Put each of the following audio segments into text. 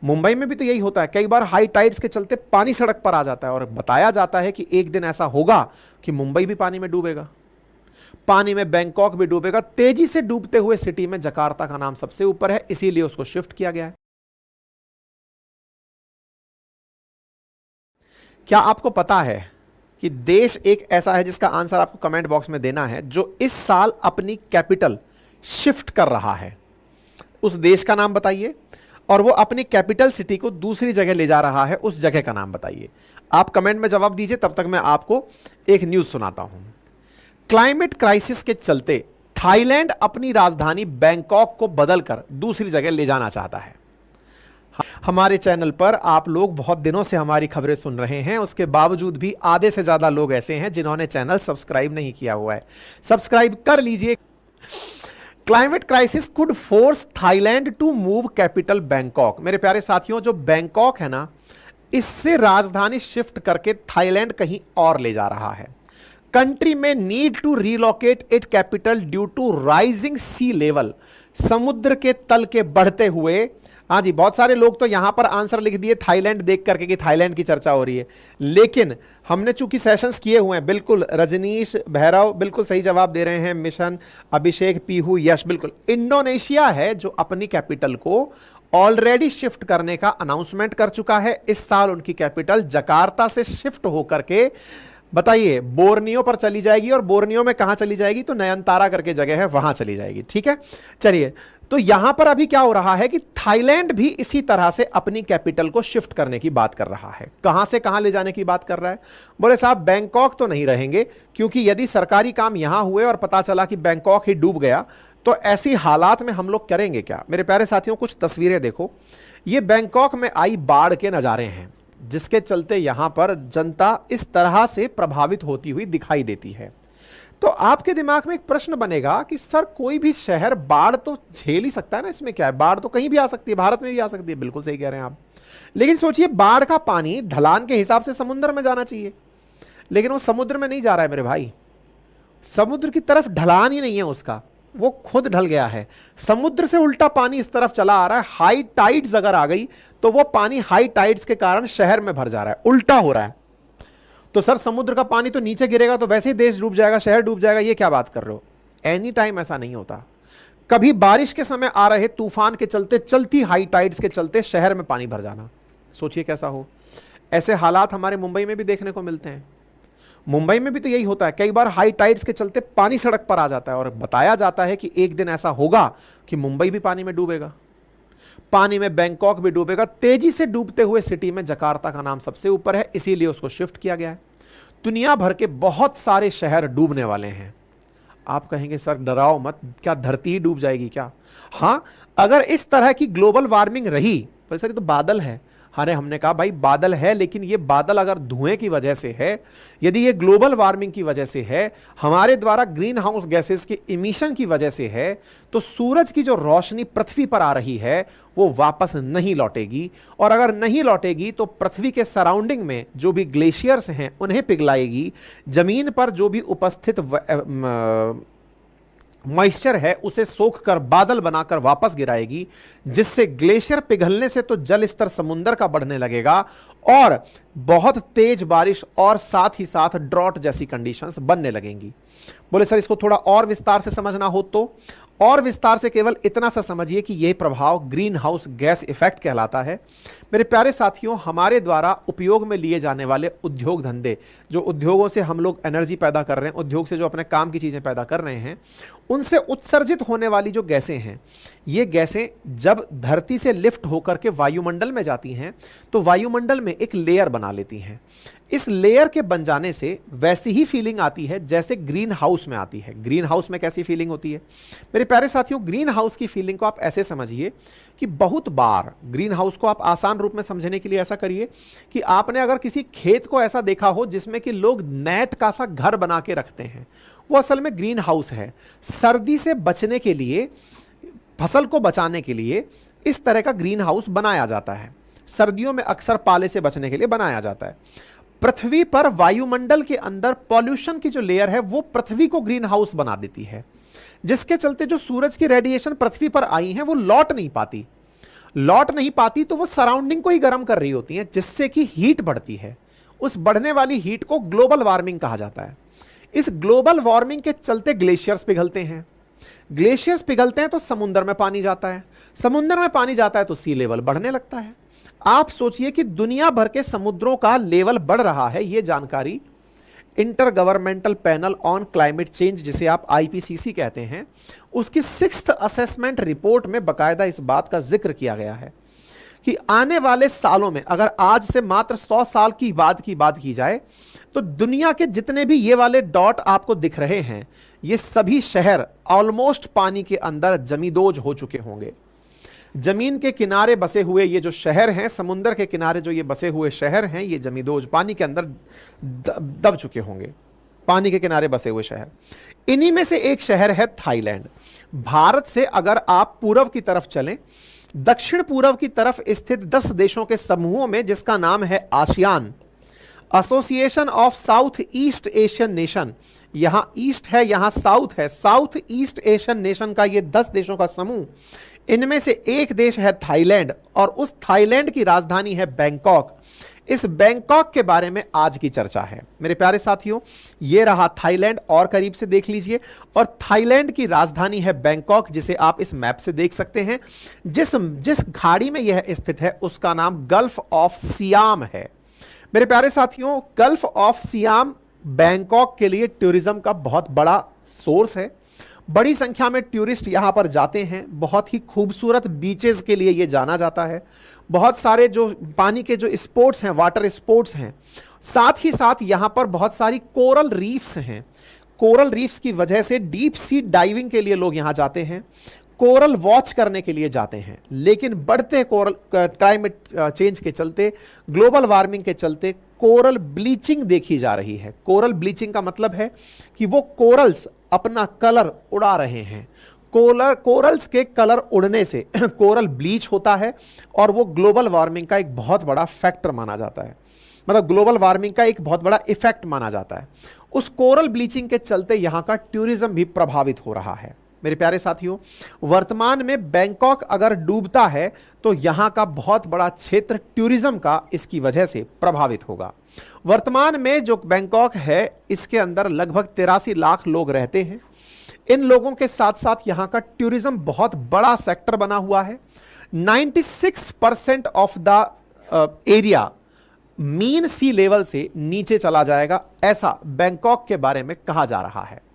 मुंबई में भी तो यही होता है, कई बार हाई टाइड्स के चलते पानी सड़क पर आ जाता है और बताया जाता है कि एक दिन ऐसा होगा कि मुंबई भी पानी में डूबेगा, पानी में बैंकॉक भी डूबेगा। तेजी से डूबते हुए सिटी में जकार्ता का नाम सबसे ऊपर है, इसीलिए उसको शिफ्ट किया गया है। क्या आपको पता है कि देश एक ऐसा है जिसका आंसर आपको कमेंट बॉक्स में देना है, जो इस साल अपनी कैपिटल शिफ्ट कर रहा है? उस देश का नाम बताइए, और वो अपनी कैपिटल सिटी को दूसरी जगह ले जा रहा है, उस जगह का नाम बताइए। आप कमेंट में जवाब दीजिए, तब तक मैं आपको एक न्यूज सुनाता हूं। क्लाइमेट क्राइसिस के चलते थाईलैंड अपनी राजधानी बैंकॉक को बदलकर दूसरी जगह ले जाना चाहता है। हमारे चैनल पर आप लोग बहुत दिनों से हमारी खबरें सुन रहे हैं, उसके बावजूद भी आधे से ज्यादा लोग ऐसे हैं जिन्होंने चैनल सब्सक्राइब नहीं किया हुआ है। सब्सक्राइब कर लीजिए। Climate crisis could force Thailand to move capital Bangkok. मेरे प्यारे साथियों, जो बैंकॉक है ना, इससे राजधानी शिफ्ट करके थाईलैंड कहीं और ले जा रहा है। कंट्री में need to relocate it capital due to rising sea level. समुद्र के तल के बढ़ते हुए, हाँ जी, बहुत सारे लोग तो यहां पर आंसर लिख दिए थाईलैंड देख करके कि थाईलैंड की चर्चा हो रही है, लेकिन हमने चूंकि सेशंस किए हुए हैं, बिल्कुल रजनीश भैरव बिल्कुल सही जवाब दे रहे हैं, मिशन अभिषेक पीहू यश बिल्कुल, इंडोनेशिया है जो अपनी कैपिटल को ऑलरेडी शिफ्ट करने का अनाउंसमेंट कर चुका है। इस साल उनकी कैपिटल जकार्ता से शिफ्ट होकर के, बताइए, बोर्नियो पर चली जाएगी, और बोर्नियो में कहां चली जाएगी? तो नयनतारा करके जगह है, वहां चली जाएगी। ठीक है, चलिए, तो यहां पर अभी क्या हो रहा है कि थाईलैंड भी इसी तरह से अपनी कैपिटल को शिफ्ट करने की बात कर रहा है। कहां से कहां ले जाने की बात कर रहा है? बोले साहब बैंकॉक तो नहीं रहेंगे, क्योंकि यदि सरकारी काम यहां हुए और पता चला कि बैंकॉक ही डूब गया, तो ऐसी हालात में हम लोग करेंगे क्या? मेरे प्यारे साथियों, कुछ तस्वीरें देखो। ये बैंकॉक में आई बाढ़ के नजारे हैं, जिसके चलते यहां पर जनता इस तरह से प्रभावित होती हुई दिखाई देती है। तो आपके दिमाग में एक प्रश्न बनेगा कि सर, कोई भी शहर बाढ़ तो झेल ही सकता है ना, इसमें क्या है? बाढ़ तो कहीं भी आ सकती है, भारत में भी आ सकती है। बिल्कुल सही कह रहे हैं आप, लेकिन सोचिए, बाढ़ का पानी ढलान के हिसाब से समुद्र में जाना चाहिए, लेकिन वो समुद्र में नहीं जा रहा है मेरे भाई। समुद्र की तरफ ढलान ही नहीं है उसका, वो खुद ढल गया है। समुद्र से उल्टा पानी इस तरफ चला आ रहा है। हाई टाइड्स अगर आ गई तो वो पानी हाई टाइड्स के कारण शहर में भर जा रहा है, उल्टा हो रहा है। तो सर, समुद्र का पानी तो नीचे गिरेगा तो वैसे ही देश डूब जाएगा, शहर डूब जाएगा, ये क्या बात कर रहे हो? एनी टाइम ऐसा नहीं होता। कभी बारिश के समय आ रहे तूफान के चलते, चलती हाई टाइड्स के चलते शहर में पानी भर जाना, सोचिए कैसा हो। ऐसे हालात हमारे मुंबई में भी देखने को मिलते हैं। मुंबई में भी तो यही होता है, कई बार हाई टाइड्स के चलते पानी सड़क पर आ जाता है और बताया जाता है कि एक दिन ऐसा होगा कि मुंबई भी पानी में डूबेगा, पानी में बैंकॉक भी डूबेगा। तेजी से डूबते हुए सिटी में जकार्ता का नाम सबसे ऊपर है, इसीलिए उसको शिफ्ट किया गया है। दुनिया भर के बहुत सारे शहर डूबने वाले हैं। आप कहेंगे सर डराओ मत, क्या धरती ही डूब जाएगी क्या? हाँ, अगर इस तरह की ग्लोबल वार्मिंग रही, पर सर ये तो बादल है। अरे हमने कहा भाई बादल है, लेकिन ये बादल अगर धुएं की वजह से है, यदि ये ग्लोबल वार्मिंग की वजह से है, हमारे द्वारा ग्रीन हाउस गैसेस के इमिशन की वजह से है, तो सूरज की जो रोशनी पृथ्वी पर आ रही है वो वापस नहीं लौटेगी, और अगर नहीं लौटेगी तो पृथ्वी के सराउंडिंग में जो भी ग्लेशियर्स हैं उन्हें पिघलाएगी। जमीन पर जो भी उपस्थित मॉइस्चर है उसे सोख कर बादल बनाकर वापस गिराएगी, जिससे ग्लेशियर पिघलने से तो जल स्तर समुद्र का बढ़ने लगेगा और बहुत तेज बारिश और साथ ही साथ ड्रॉट जैसी कंडीशंस बनने लगेंगी। बोले सर इसको थोड़ा और विस्तार से समझना हो तो और विस्तार से केवल इतना सा समझिए कि यह प्रभाव ग्रीन हाउस गैस इफेक्ट कहलाता है। मेरे प्यारे साथियों, हमारे द्वारा उपयोग में लिए जाने वाले उद्योग धंधे, जो उद्योगों से हम लोग एनर्जी पैदा कर रहे हैं, उद्योग से जो अपने काम की चीज़ें पैदा कर रहे हैं, उनसे उत्सर्जित होने वाली जो गैसें हैं, ये गैसें जब धरती से लिफ्ट होकर के वायुमंडल में जाती हैं तो वायुमंडल में एक लेयर बना लेती हैं। इस लेयर के बन जाने से वैसी ही फीलिंग आती है जैसे ग्रीन हाउस में आती है। ग्रीन हाउस में कैसी फीलिंग होती है मेरे प्यारे साथियों? ग्रीन हाउस की फीलिंग को आप ऐसे समझिए कि बहुत बार ग्रीन हाउस को आप आसान रूप में समझने के लिए ऐसा करिए कि आपने अगर किसी खेत को ऐसा देखा हो जिसमें कि लोग नेट का सा घर बना के रखते हैं, वो असल में ग्रीन हाउस है। सर्दी से बचने के लिए, फसल को बचाने के लिए इस तरह का ग्रीन हाउस बनाया जाता है। सर्दियों में अक्सर पाले से बचने के लिए बनाया जाता है। पृथ्वी पर वायुमंडल के अंदर पॉल्यूशन की जो लेयर है वो पृथ्वी को ग्रीन हाउस बना देती है, जिसके चलते जो सूरज की रेडिएशन पृथ्वी पर आई है वो लौट नहीं पाती। लौट नहीं पाती तो वो सराउंडिंग को ही गर्म कर रही होती हैं, जिससे कि हीट बढ़ती है। उस बढ़ने वाली हीट को ग्लोबल वार्मिंग कहा जाता है। इस ग्लोबल वार्मिंग के चलते ग्लेशियर्स पिघलते हैं, ग्लेशियर्स पिघलते हैं तो समुद्र में पानी जाता है, समुद्र में पानी जाता है तो सी लेवल बढ़ने लगता है। आप सोचिए कि दुनिया भर के समुद्रों का लेवल बढ़ रहा है। यह जानकारी inter governmental panel on climate change, जिसे आप आईपीसीसी कहते हैं, उसकी 6th असेसमेंट रिपोर्ट में बकायदा इस बात का जिक्र किया गया है कि आने वाले सालों में, अगर आज से मात्र 100 साल की बात की जाए, तो दुनिया के जितने भी ये वाले डॉट आपको दिख रहे हैं, ये सभी शहर ऑलमोस्ट पानी के अंदर जमींदोज हो चुके होंगे। जमीन के किनारे बसे हुए ये जो शहर हैं, समुद्र के किनारे जो ये बसे हुए शहर हैं, ये जमींदोज पानी के अंदर दब चुके होंगे। पानी के किनारे बसे हुए शहर, इन्हीं में से एक शहर है थाईलैंड। भारत से अगर आप पूर्व की तरफ चलें, दक्षिण पूर्व की तरफ स्थित 10 देशों के समूहों में, जिसका नाम है ASEAN, association of south east Asian nation, यहां ईस्ट है यहां साउथ है, साउथ ईस्ट एशियन नेशन का ये 10 देशों का समूह, इनमें से एक देश है थाईलैंड, और उस थाईलैंड की राजधानी है बैंकॉक। इस बैंकॉक के बारे में आज की चर्चा है मेरे प्यारे साथियों। यह रहा थाईलैंड, और करीब से देख लीजिए, और थाईलैंड की राजधानी है बैंकॉक, जिसे आप इस मैप से देख सकते हैं। जिस खाड़ी में यह स्थित है उसका नाम गल्फ ऑफ सियाम है। मेरे प्यारे साथियों, गल्फ ऑफ सियाम बैंकॉक के लिए टूरिज्म का बहुत बड़ा सोर्स है। बड़ी संख्या में टूरिस्ट यहां पर जाते हैं। बहुत ही खूबसूरत बीचेस के लिए यह जाना जाता है। बहुत सारे जो पानी के जो स्पोर्ट्स हैं, वाटर स्पोर्ट्स हैं, साथ ही साथ यहां पर बहुत सारी कोरल रीफ्स हैं। कोरल रीफ्स की वजह से डीप सी डाइविंग के लिए लोग यहां जाते हैं, कोरल वॉच करने के लिए जाते हैं। लेकिन बढ़ते कोरल क्लाइमेट चेंज के चलते, ग्लोबल वार्मिंग के चलते कोरल ब्लीचिंग देखी जा रही है। कोरल ब्लीचिंग का मतलब है कि वो कोरल्स अपना कलर उड़ा रहे हैं। कोरल्स के कलर उड़ने से कोरल ब्लीच होता है, और वो ग्लोबल वार्मिंग का एक बहुत बड़ा फैक्टर माना जाता है, मतलब ग्लोबल वार्मिंग का एक बहुत बड़ा इफेक्ट माना जाता है। उस कोरल ब्लीचिंग के चलते यहां का टूरिज्म भी प्रभावित हो रहा है। मेरे प्यारे साथियों, वर्तमान में बैंकॉक अगर डूबता है तो यहां का बहुत बड़ा क्षेत्र टूरिज्म का इसकी वजह से प्रभावित होगा। वर्तमान में जो बैंकॉक है, इसके अंदर लगभग 83 लाख लोग रहते हैं। इन लोगों के साथ साथ यहां का टूरिज्म बहुत बड़ा सेक्टर बना हुआ है। 96% of the area mean sea level से नीचे चला जाएगा, ऐसा बैंकॉक के बारे में कहा जा रहा है।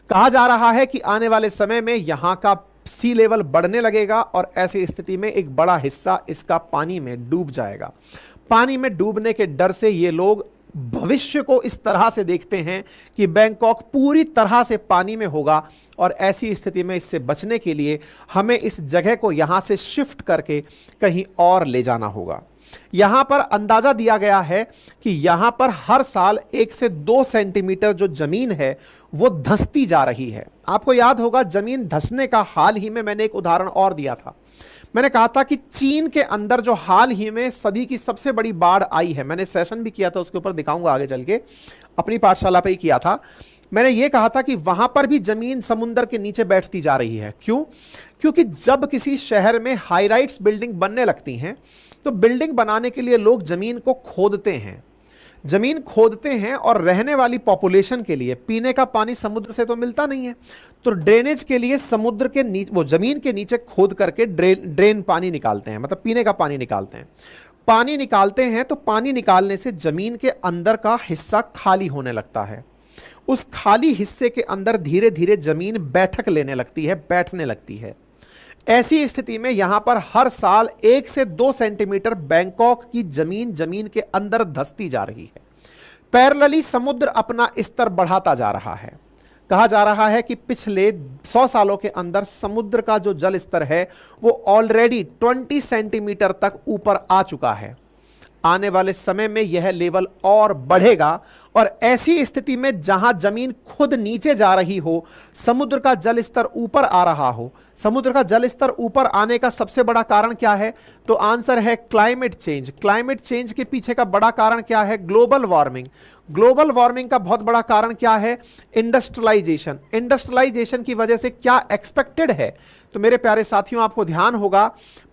कहा जा रहा है कि आने वाले समय में यहां का सी लेवल बढ़ने लगेगा, और ऐसी स्थिति में एक बड़ा हिस्सा इसका पानी में डूब जाएगा। पानी में डूबने के डर से ये लोग भविष्य को इस तरह से देखते हैं कि बैंकॉक पूरी तरह से पानी में होगा, और ऐसी स्थिति में इससे बचने के लिए हमें इस जगह को यहां से शिफ्ट करके कहीं और ले जाना होगा। यहां पर अंदाजा दिया गया है कि यहां पर हर साल 1 से 2 सेंटीमीटर जो जमीन है वो धंसती जा रही है। आपको याद होगा, जमीन धंसने का हाल ही में मैंने एक उदाहरण और दिया था। मैंने कहा था कि चीन के अंदर जो हाल ही में सदी की सबसे बड़ी बाढ़ आई है, मैंने सेशन भी किया था, उसके ऊपर दिखाऊंगा आगे चल के, अपनी पाठशाला पे ही किया था। मैंने ये कहा था कि वहां पर भी जमीन समुद्र के नीचे बैठती जा रही है। क्यों? क्योंकि जब किसी शहर में हाई राइट्स बिल्डिंग बनने लगती हैं, तो बिल्डिंग बनाने के लिए लोग जमीन को खोदते हैं। जमीन खोदते हैं, और रहने वाली पॉपुलेशन के लिए पीने का पानी समुद्र से तो मिलता नहीं है, तो ड्रेनेज के लिए समुद्र के नीचे, वो जमीन के नीचे खोद करके ड्रेन पानी निकालते हैं, मतलब पीने का पानी निकालते हैं। पानी निकालते हैं तो पानी निकालने से जमीन के अंदर का हिस्सा खाली होने लगता है। उस खाली हिस्से के अंदर धीरे धीरे जमीन बैठक लेने लगती है, बैठने लगती है। ऐसी स्थिति में यहां पर हर साल 1 से 2 सेंटीमीटर बैंकॉक की जमीन के अंदर धंसती जा रही है। पैरेलली समुद्र अपना स्तर बढ़ाता जा रहा है। कहा जा रहा है कि पिछले 100 सालों के अंदर समुद्र का जो जल स्तर है वो ऑलरेडी 20 सेंटीमीटर तक ऊपर आ चुका है। आने वाले समय में यह लेवल और बढ़ेगा, और ऐसी स्थिति में जहां जमीन खुद नीचे जा रही हो, समुद्र का जल स्तर ऊपर आ रहा हो। समुद्र का जल स्तर ऊपर आने का सबसे बड़ा कारण क्या है? तो आंसर है क्लाइमेट चेंज। क्लाइमेट चेंज के पीछे का बड़ा कारण क्या है? Global warming. ग्लोबल वार्मिंग का बहुत बड़ा कारण क्या है? इंडस्ट्रियलाइजेशन। इंडस्ट्रियलाइजेशन की वजह से क्या एक्सपेक्टेड है? तो मेरे प्यारे साथियों, आपको ध्यान होगा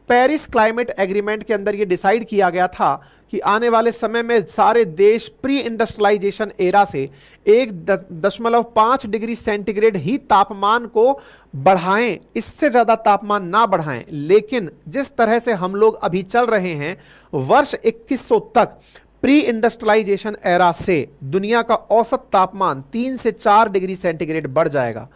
पेरिस क्लाइमेट एग्रीमेंट के अंदर यह डिसाइड किया गया था कि आने वाले समय में सारे देश प्री इंडस्ट्रियलाइजेशन एरा से 1.5 डिग्री सेंटीग्रेड ही तापमान को बढ़ाएं, इससे ज्यादा तापमान ना बढ़ाएं। लेकिन जिस तरह से हम लोग अभी चल रहे हैं, वर्ष 2100 तक प्री इंडस्ट्रियलाइजेशन एरा से दुनिया का औसत तापमान 3 से 4 डिग्री सेंटीग्रेड बढ़ जाएगा।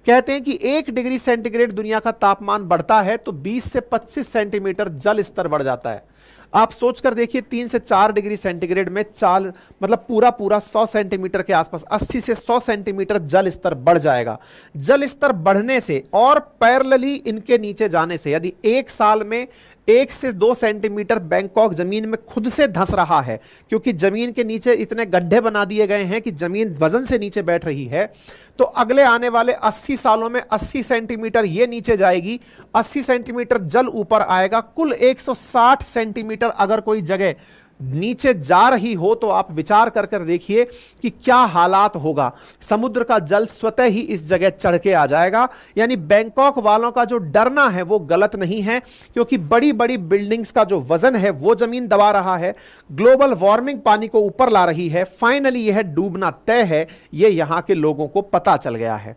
कहते हैं कि 1 डिग्री सेंटीग्रेड दुनिया का तापमान बढ़ता है तो 20 से 25 सेंटीमीटर जल स्तर बढ़ जाता है। आप सोचकर देखिए, 3 से 4 डिग्री सेंटीग्रेड में चाल मतलब पूरा 100 सेंटीमीटर के आसपास 80 से 100 सेंटीमीटर जल स्तर बढ़ जाएगा। जल स्तर बढ़ने से और पैरेलली इनके नीचे जाने से यदि एक साल में 1 से 2 सेंटीमीटर बैंकॉक जमीन में खुद से धंस रहा है, क्योंकि जमीन के नीचे इतने गड्ढे बना दिए गए हैं कि जमीन वजन से नीचे बैठ रही है, तो अगले आने वाले 80 सालों में 80 सेंटीमीटर ये नीचे जाएगी, 80 सेंटीमीटर जल ऊपर आएगा। कुल 160 सेंटीमीटर अगर कोई जगह नीचे जा रही हो तो आप विचार कर कर देखिए कि क्या हालात होगा। समुद्र का जल स्वतः ही इस जगह चढ़ के आ जाएगा। यानी बैंकॉक वालों का जो डरना है वो गलत नहीं है, क्योंकि बड़ी बड़ी बिल्डिंग्स का जो वजन है वो जमीन दबा रहा है, ग्लोबल वार्मिंग पानी को ऊपर ला रही है, फाइनली यह डूबना तय है। यह यहां के लोगों को पता चल गया है।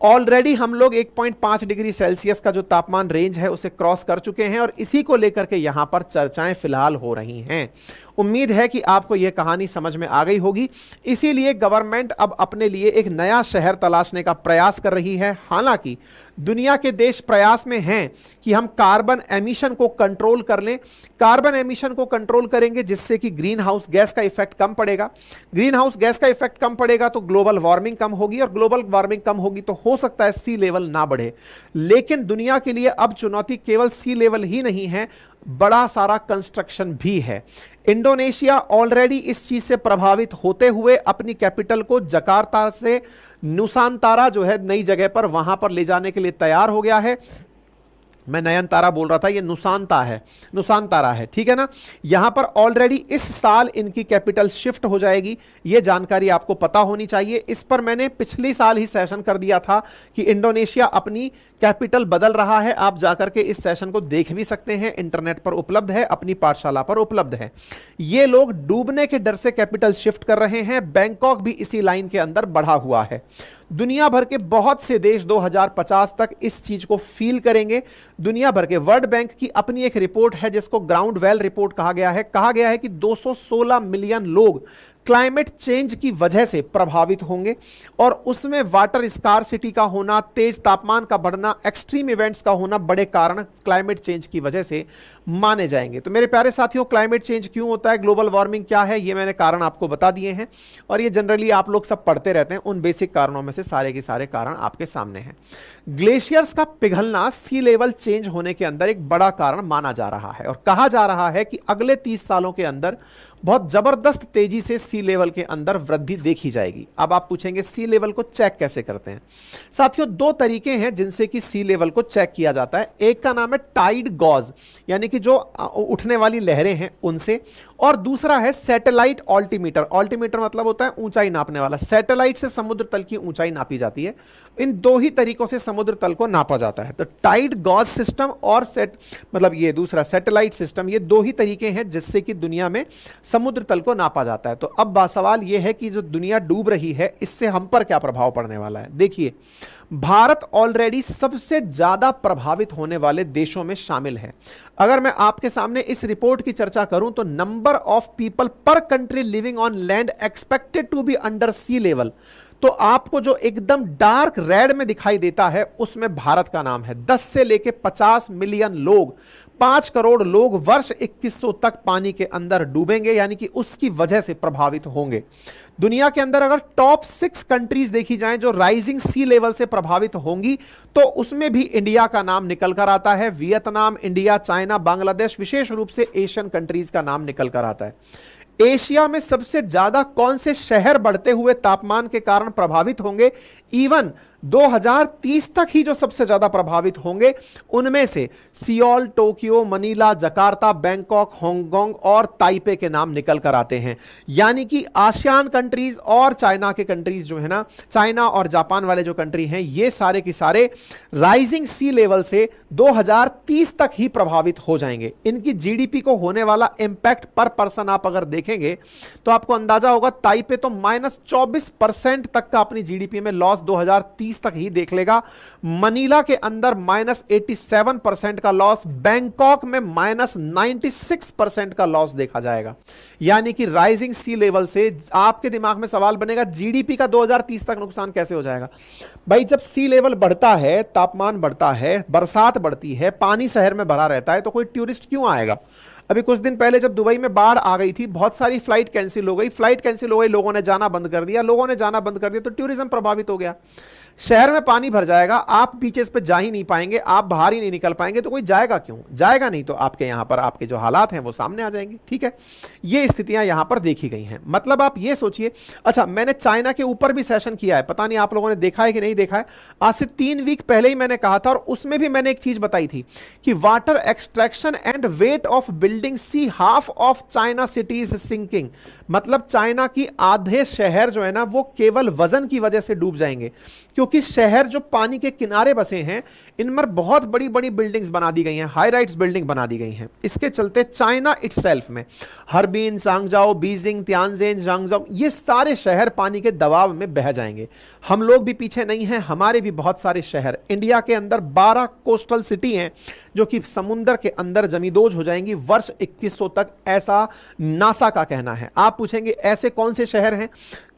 ऑलरेडी हम लोग 1.5 डिग्री सेल्सियस का जो तापमान रेंज है उसे क्रॉस कर चुके हैं और इसी को लेकर के यहां पर चर्चाएं फिलहाल हो रही हैं। उम्मीद है कि आपको यह कहानी समझ में आ गई होगी। इसीलिए गवर्नमेंट अब अपने लिए एक नया शहर तलाशने का प्रयास कर रही है। हालांकि दुनिया के देश प्रयास में हैं कि हम कार्बन एमिशन को कंट्रोल कर लें। कार्बन एमिशन को कंट्रोल करेंगे जिससे कि ग्रीन हाउस गैस का इफेक्ट कम पड़ेगा। ग्रीन हाउस गैस का इफेक्ट कम पड़ेगा तो ग्लोबल वार्मिंग कम होगी, और ग्लोबल वार्मिंग कम होगी तो हो सकता है सी लेवल ना बढ़े। लेकिन दुनिया के लिए अब चुनौती केवल सी लेवल ही नहीं है, बड़ा सारा कंस्ट्रक्शन भी है। इंडोनेशिया ऑलरेडी इस चीज से प्रभावित होते हुए अपनी कैपिटल को जकार्ता से नुसांतारा जो है नई जगह पर वहां पर ले जाने के लिए तैयार हो गया है। मैं नयनतारा बोल रहा था, ये नुसांतारा है, ठीक है ना। यहां पर ऑलरेडी इस साल इनकी कैपिटल शिफ्ट हो जाएगी, ये जानकारी आपको पता होनी चाहिए। इस पर मैंने पिछले साल ही सेशन कर दिया था कि इंडोनेशिया अपनी कैपिटल बदल रहा है। आप जाकर के इस सेशन को देख भी सकते हैं, इंटरनेट पर उपलब्ध है, अपनी पाठशाला पर उपलब्ध है। ये लोग डूबने के डर से कैपिटल शिफ्ट कर रहे हैं। बैंकॉक भी इसी लाइन के अंदर बढ़ा हुआ है। दुनिया भर के बहुत से देश 2050 तक इस चीज को फील करेंगे। दुनिया भर के वर्ल्ड बैंक की अपनी एक रिपोर्ट है जिसको ग्राउंड वेल रिपोर्ट कहा गया है कि 216 मिलियन लोग क्लाइमेट चेंज की वजह से प्रभावित होंगे, और उसमें वाटर स्कार्सिटी का होना, तेज तापमान का बढ़ना, एक्सट्रीम इवेंट्स का होना बड़े कारण क्लाइमेट चेंज की वजह से माने जाएंगे। तो मेरे प्यारे साथियों, क्लाइमेट चेंज क्यों होता है, ग्लोबल वार्मिंग क्या है, ये मैंने कारण आपको बता दिए हैं, और ये जनरली आप लोग सब पढ़ते रहते हैं। उन बेसिक कारणों में से सारे के सारे कारण आपके सामने हैं। ग्लेशियर्स का पिघलना सी लेवल चेंज होने के अंदर एक बड़ा कारण माना जा रहा है, और कहा जा रहा है कि अगले 30 सालों के अंदर बहुत जबरदस्त तेजी से सी लेवल के अंदर वृद्धि देखी जाएगी। अब आप पूछेंगे सी लेवल को चेक कैसे करते हैं। साथियों, 2 तरीके हैं जिनसे कि सी लेवल को चेक किया जाता है। एक का नाम है टाइड गॉज, यानी कि जो उठने वाली लहरें हैं उनसे, और दूसरा है सैटेलाइट ऑल्टीमीटर। ऑल्टीमीटर मतलब होता है ऊंचाई नापने वाला। सैटेलाइट से समुद्र तल की ऊंचाई नापी जाती है। इन 2 ही तरीकों से समुद्र तल को नापा जाता है। तो टाइड गॉज सिस्टम और ये दूसरा सैटेलाइट सिस्टम, ये 2 ही तरीके हैं जिससे कि दुनिया में समुद्र तल को नापा जाता है। तो अब सवाल यह है कि जो दुनिया डूब रही है इससे हम पर क्या प्रभाव पड़ने वाला है। देखिए, भारत ऑलरेडी सबसे ज्यादा प्रभावित होने वाले देशों में शामिल है। अगर मैं आपके सामने इस रिपोर्ट की चर्चा करूं तो number of people per country living on land expected to be under sea level, तो आपको जो एकदम डार्क रेड में दिखाई देता है उसमें भारत का नाम है। 10 से लेके 50 मिलियन लोग, 5 करोड़ लोग वर्ष 2100 तक पानी के अंदर डूबेंगे, यानी कि उसकी वजह से प्रभावित होंगे। दुनिया के अंदर अगर टॉप 6 कंट्रीज देखी जाएं जो राइजिंग सी लेवल से प्रभावित होंगी तो उसमें भी इंडिया का नाम निकल कर आता है। वियतनाम, इंडिया, चाइना, बांग्लादेश, विशेष रूप से एशियन कंट्रीज का नाम निकल कर आता है। एशिया में सबसे ज्यादा कौन से शहर बढ़ते हुए तापमान के कारण प्रभावित होंगे? इवन 2030 तक ही जो सबसे ज्यादा प्रभावित होंगे उनमें से Seoul, Tokyo, Manila, Jakarta, Bangkok, Hong Kong और ताइपे के नाम निकल कर आते हैं। यानी कि आसियान कंट्रीज और चाइना के कंट्रीज जो है ना, चाइना और जापान वाले जो कंट्री हैं, ये सारे के सारे राइजिंग सी लेवल से 2030 तक ही प्रभावित हो जाएंगे। इनकी जीडीपी को होने वाला इंपैक्ट पर पर्सन आप अगर देखेंगे तो आपको अंदाजा होगा ताइपे तो -24% तक का अपनी जीडीपी में लॉस 2030 तक ही देख लेगा। मनीला के अंदर -87% का लॉस, बैंकॉक में -96% का लॉस देखा जाएगा। यानी कि राइजिंग सी लेवल से आपके दिमाग में सवाल बनेगा जीडीपी का 2030 तक नुकसान कैसे हो जाएगा। भाई जब सी लेवल बढ़ता है, तापमान बढ़ता है, बरसात बढ़ती है, पानी शहर में भरा रहता है, तो कोई टूरिस्ट क्यों आएगा। अभी कुछ दिन पहले जब दुबई में बाढ़ आ गई थी, बहुत सारी फ्लाइट कैंसिल हो गई, लोगों ने जाना बंद कर दिया, तो टूरिज्म प्रभावित हो गया। शहर में पानी भर जाएगा, आप बीचेस पे जा ही नहीं पाएंगे, आप बाहर ही नहीं निकल पाएंगे, तो कोई जाएगा क्यों, जाएगा नहीं, तो आपके यहां पर आपके जो हालात हैं वो सामने आ जाएंगे। ठीक है, ये स्थितियां यहां पर देखी गई हैं। मतलब आप ये सोचिए, अच्छा मैंने चाइना के ऊपर भी सेशन किया है, पता नहीं आप लोगों ने देखा है कि नहीं देखा है, आज से 3 वीक पहले ही मैंने कहा था, और उसमें भी मैंने एक चीज बताई थी कि water extraction and weight of building see half of China cities sinking. मतलब चाइना की आधे शहर जो है ना वो केवल वजन की वजह से डूब जाएंगे, क्योंकि शहर जो पानी के किनारे बसे हैं इनमें बहुत बड़ी बड़ी बिल्डिंग्स बना दी गई हैं, हाई राइट्स बिल्डिंग बना दी गई हैं। इसके चलते चाइना इटसेल्फ में हरबिन, सांगजाओ, बीजिंग, तियानजिन, झांगझाओ, ये सारे शहर पानी के दबाव में बह जाएंगे। हम लोग भी पीछे नहीं हैं, हमारे भी बहुत सारे शहर, इंडिया के अंदर 12 कोस्टल सिटी हैं जो कि समुद्र के अंदर जमींदोज हो जाएंगी वर्ष 2100 तक, ऐसा नासा का कहना है। आप पूछेंगे ऐसे कौन से शहर हैं?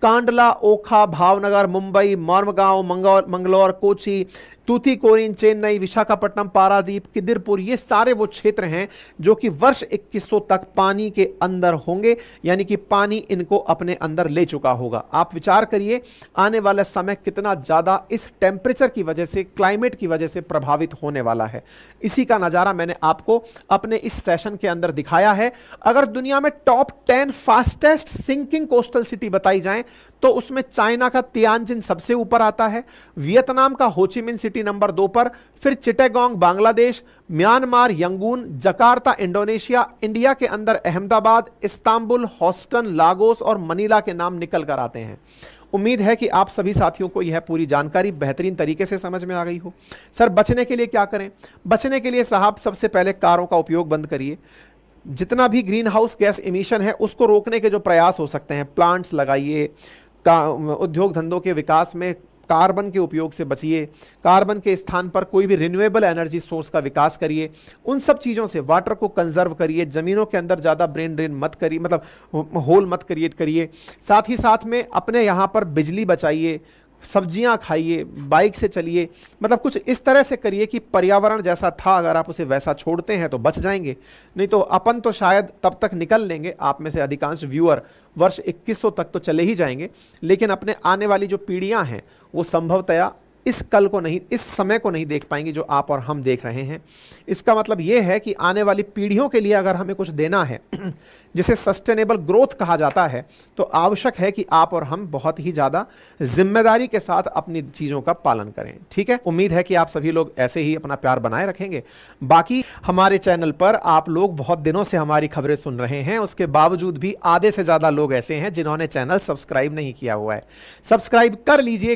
कांडला, ओखा, भावनगर, मुंबई, मरमगांव, मंगलौर, कोची, तूतीकोरिन, चेन्नई, विशाखापट्टनम, पारादीप, किदिरपुर, ये सारे वो क्षेत्र हैं जो कि वर्ष 2100 तक पानी के अंदर होंगे, यानी कि पानी इनको अपने अंदर ले चुका होगा। आप विचार करिए आने वाला समय कितना ज्यादा इस टेम्परेचर की वजह से, क्लाइमेट की वजह से प्रभावित होने वाला है। इसी का नजारा मैंने आपको अपने इस सेशन के अंदर दिखाया है। अगर दुनिया में top 10 fastest sinking coastal city बताई जाए तो उसमें चाइना का तियानजिन सबसे ऊपर आता है, वियतनाम का होचिमिन सिटी नंबर 2 पर, फिर Chittagong Bangladesh, Myanmar Yangon, Jakarta Indonesia, India के अंदर अहमदाबाद, इस्तांबुल, ह्यूस्टन, लागोस और मनीला के नाम निकल कर आते हैं। उम्मीद है कि आप सभी साथियों को यह पूरी जानकारी बेहतरीन तरीके से समझ में आ गई हो। सर बचने के लिए क्या करें? बचने के लिए साहब सबसे पहले कारों का उपयोग बंद करिए, जितना भी ग्रीन हाउस गैस इमिशन है उसको रोकने के जो प्रयास हो सकते हैं, प्लांट्स लगाइए, उद्योग धंधों के विकास में कार्बन के उपयोग से बचिए, कार्बन के स्थान पर कोई भी रिन्यूएबल एनर्जी सोर्स का विकास करिए, उन सब चीज़ों से वाटर को कंजर्व करिए, ज़मीनों के अंदर ज़्यादा ब्रेन ड्रेन मत करिए, मतलब होल मत क्रिएट करिए। साथ ही साथ में अपने यहाँ पर बिजली बचाइए, सब्जियां खाइए, बाइक से चलिए, मतलब कुछ इस तरह से करिए कि पर्यावरण जैसा था अगर आप उसे वैसा छोड़ते हैं तो बच जाएंगे, नहीं तो अपन तो शायद तब तक निकल लेंगे, आप में से अधिकांश व्यूअर वर्ष 2100 तक तो चले ही जाएंगे, लेकिन अपने आने वाली जो पीढ़ियां हैं वो संभवतया इस कल को नहीं, इस समय को नहीं देख पाएंगे जो आप और हम देख रहे हैं। इसका मतलब यह है कि आने वाली पीढ़ियों के लिए अगर हमें कुछ देना है जिसे सस्टेनेबल ग्रोथ कहा जाता है, तो आवश्यक है कि आप और हम बहुत ही ज़्यादा जिम्मेदारी के साथ अपनी चीज़ों का पालन करें। ठीक है, उम्मीद है कि आप सभी लोग ऐसे ही अपना प्यार बनाए रखेंगे। बाकी हमारे चैनल पर आप लोग बहुत दिनों से हमारी खबरें सुन रहे हैं, उसके बावजूद भी आधे से ज़्यादा लोग ऐसे हैं जिन्होंने चैनल सब्सक्राइब नहीं किया हुआ है। सब्सक्राइब कर लीजिए।